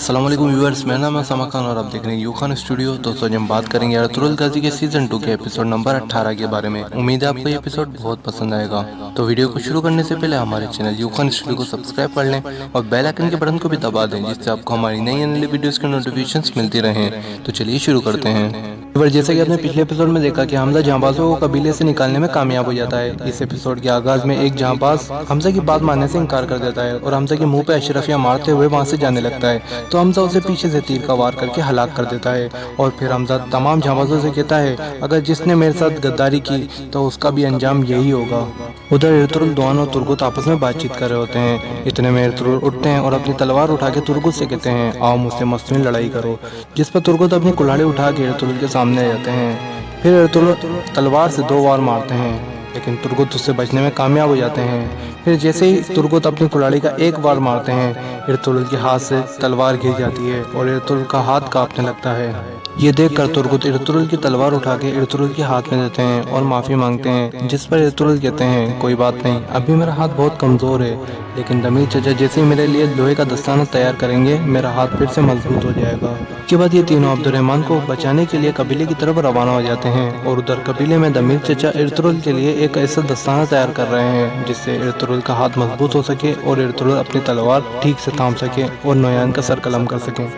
अस्सलाम वालेकुम व्यूअर्स, मेरा नाम है समा खान और आप देख रहे हैं यू खान स्टूडियो। दोस्तों आज हम बात करेंगे अर्तुगरुल गाजी के सीजन 2 के एपिसोड नंबर 18 के बारे में। उम्मीद है आपको ये एपिसोड बहुत पसंद आएगा। तो वीडियो को शुरू करने से पहले हमारे चैनल यू खान स्टूडियो को सब्सक्राइब कर लें और बेल आइकन के बटन को भी दबा दें, जिससे आपको हमारी नई आने वाली वीडियोस की नोटिफिकेशंस मिलती रहें। तो चलिए शुरू करते हैं। जैसे कि आपने पिछले एपिसोड में देखा कि हमजा जहांबाजों को कबीले से निकालने में कामयाब हो जाता है। इस एपिसोड के आगाज में एक जहांबाज हमजा की बात मानने से इनकार कर देता है और हमजा के मुंह पे अशरफियां मारते हुए वहां से जाने लगता है। तो हमजा उसे पीछे से तीर का वार करके हलाक कर देता है और फिर हमजा तमाम जहांबाजों से कहता है, अगर जिसने मेरे साथ गद्दारी की तो उसका भी अंजाम यही होगा। उधर इर्तुगरुल दोआन और तुर्गुत आपस में बातचीत कर रहे होते हैं। इतने में इर्तुगरुल उठते हैं और अपनी तलवार उठा के तुर्गुत से कहते हैं, आओ मुझसे मस्तून लड़ाई करो। जिस पर तुर्गुत अपनी कुल्हाड़ी उठा के इर्तुगरुल के सामने आ जाते हैं। फिर इर्तुगरुल तलवार से 2 वार मारते हैं, लेकिन तुर्गुत उससे बचने में कामयाब हो जाते हैं। फिर जैसे ही तुर्गुत अपनी कुल्हाड़ी का 1 वार मारते हैं, इर्तुगरुल के हाथ से तलवार गिर जाती है और इर्तुगरुल का हाथ कांपने लगता है। ये देखकर तुर्गुत इर्तुगरुल की तलवार उठा के इर्तुगरुल के हाथ में देते हैं और माफ़ी मांगते हैं। जिस पर इर्तुगरुल कहते हैं, कोई बात नहीं, अभी मेरा हाथ बहुत कमज़ोर है, लेकिन दमीर चचा जैसे ही मेरे लिए लोहे का दस्ताना तैयार करेंगे, मेरा हाथ फिर से मजबूत हो जाएगा। इसके बाद ये तीनों अब्दुर्रहमान को बचाने के लिए कबीले की तरफ रवाना हो जाते हैं और उधर कबीले में दमीर चचा इर्तुगरुल के लिए एक ऐसा दस्ताना तैयार कर रहे हैं जिससे इर्तुगरुल का हाथ मजबूत हो सके और इर्तुगरुल अपनी तलवार ठीक से थाम सके और नोयान का सर कलम कर सके।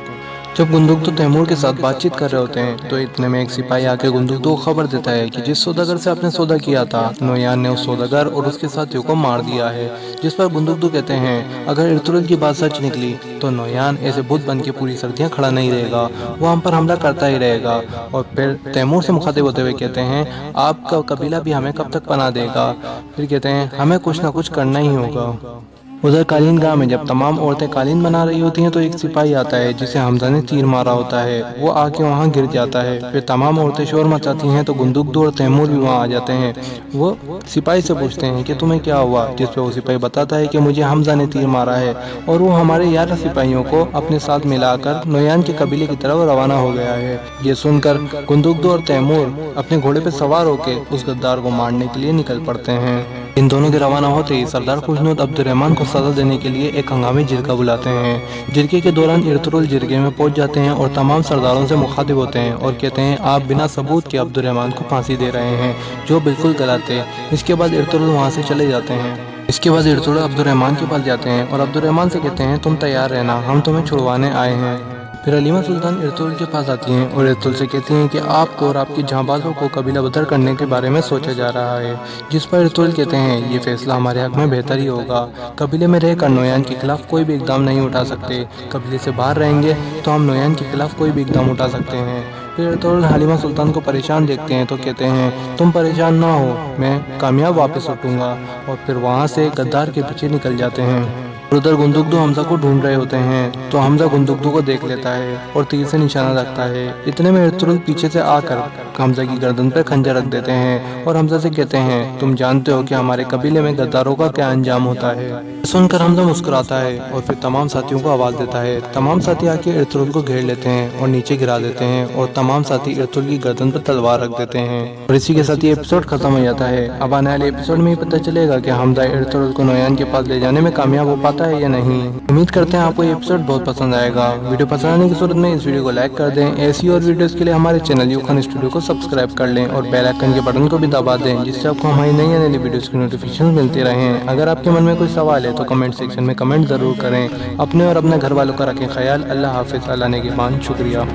जब गुंदुकतू तैमूर के साथ बातचीत कर रहे होते हैं तो इतने में एक सिपाही आके गुंदुकतू को खबर देता है कि जिस सौदागर से आपने सौदा किया था, नोयान ने उस सौदागर और उसके साथियों को मार दिया है। जिस पर गुंदुकतू कहते हैं, अगर इर्तुगरुल की बात सच निकली तो नोयान ऐसे बुत बन के पूरी सर्दियाँ खड़ा नहीं रहेगा, वो हम पर हमला करता ही रहेगा। और फिर तैमूर से मुखातिब होते हुए कहते हैं, आपका कबीला भी हमें कब तक पनाह देगा। फिर कहते हैं, हमें कुछ ना कुछ करना ही होगा। उधर कालीन गांव में जब तमाम औरतें कालीन बना रही होती हैं तो एक सिपाही आता है जिसे हमजा ने तीर मारा होता है। वो आके वहां गिर जाता है। फिर तमाम औरतें शोर मचाती हैं तो गुंदुकतू और तैमूर भी वहां आ जाते हैं। वो सिपाही से पूछते हैं कि तुम्हें क्या हुआ, जिस पे वो सिपाही बताता है कि मुझे हमजा ने तीर मारा है और वो हमारे 11 सिपाहियों को अपने साथ मिलाकर नोयान के कबीले की तरफ रवाना हो गया है। ये सुनकर गुंदुकतू और तैमूर अपने घोड़े पे सवार होकर उस गद्दार को मारने के लिए निकल पड़ते हैं। इन दोनों के रवाना होते ही सरदार खुशनुद अब्दुर्रहमान को सजा देने के लिए एक हंगामी जिरगा बुलाते हैं। जिरगे के दौरान इर्तुगरुल जिरगे में पहुंच जाते हैं और तमाम सरदारों से मुखातिब होते हैं और कहते हैं, आप बिना सबूत के अब्दुर्रहमान को फांसी दे रहे हैं, जो बिल्कुल गलत है। इसके बाद इर्तुगरुल वहां से चले जाते हैं। इसके बाद इर्तुगरुल अब्दुर्रहमान के पास जाते हैं और अब्दुर्रहमान से कहते हैं, तुम तैयार रहना, हम तुम्हें छुड़वाने आए हैं। फिर हलीमा सुल्तान इर्तुगरुल के पास आती हैं और इर्तुगरुल से कहती हैं कि आपको और आपकी जहांबाजों को कबीला बदर करने के बारे में सोचा जा रहा है। जिस पर इर्तुगरुल कहते हैं, ये फैसला हमारे हक में बेहतर ही होगा। कबीले में रहकर नोयान के खिलाफ कोई भी इकदाम नहीं उठा सकते। कबीले से बाहर रहेंगे तो हम नोयान के खिलाफ कोई भी इकदाम उठा सकते हैं। फिर इर्तुगरुल हलीमा सुल्तान को परेशान देखते हैं तो कहते हैं, तुम परेशान ना हो, मैं कामयाब वापस लौटूंगा। और फिर वहाँ से गद्दार के पीछे निकल जाते हैं। उधर गुंदुकतू हमजा को ढूंढ रहे होते हैं तो हमजा गुंदुकतू को देख लेता है और तीर से निशाना रखता है। इतने में इर्तुगरुल पीछे से आकर हमजा की गर्दन पर खंजर रख देते हैं और हमजा से कहते हैं, तुम जानते हो कि हमारे कबीले में गद्दारों का क्या अंजाम होता है। सुनकर हमजा मुस्कुराता है और फिर तमाम साथियों को आवाज देता है। तमाम साथी आके इर्तुगरुल को घेर लेते हैं और नीचे गिरा देते हैं और तमाम साथी इर्तुगरुल की गर्दन पर तलवार रख देते हैं और इसी के साथ ये एपिसोड खत्म हो जाता है। अब आने वाले एपिसोड में ही पता चलेगा कि हमजा इर्तुगरुल को नोयान के पास ले जाने में कामयाब हो पाता है या नहीं। उम्मीद करते हैं आपको ये एपिसोड बहुत पसंद आएगा। वीडियो पसंद आने की सूरत में इस वीडियो को लाइक कर दें। ऐसी और वीडियोस के लिए हमारे चैनल यू खान स्टूडियो को सब्सक्राइब कर लें और बेल आइकन के बटन को भी दबा दें, जिससे आपको हमारी नई आने वाली वीडियोस की नोटिफिकेशन मिलती रहें। अगर आपके मन में कोई सवाल है तो कमेंट सेक्शन में कमेंट जरूर करें। अपने और अपने घर वालों का रखें ख्याल। अल्लाह हाफिज़। अल्लाह ने के मान। शुक्रिया।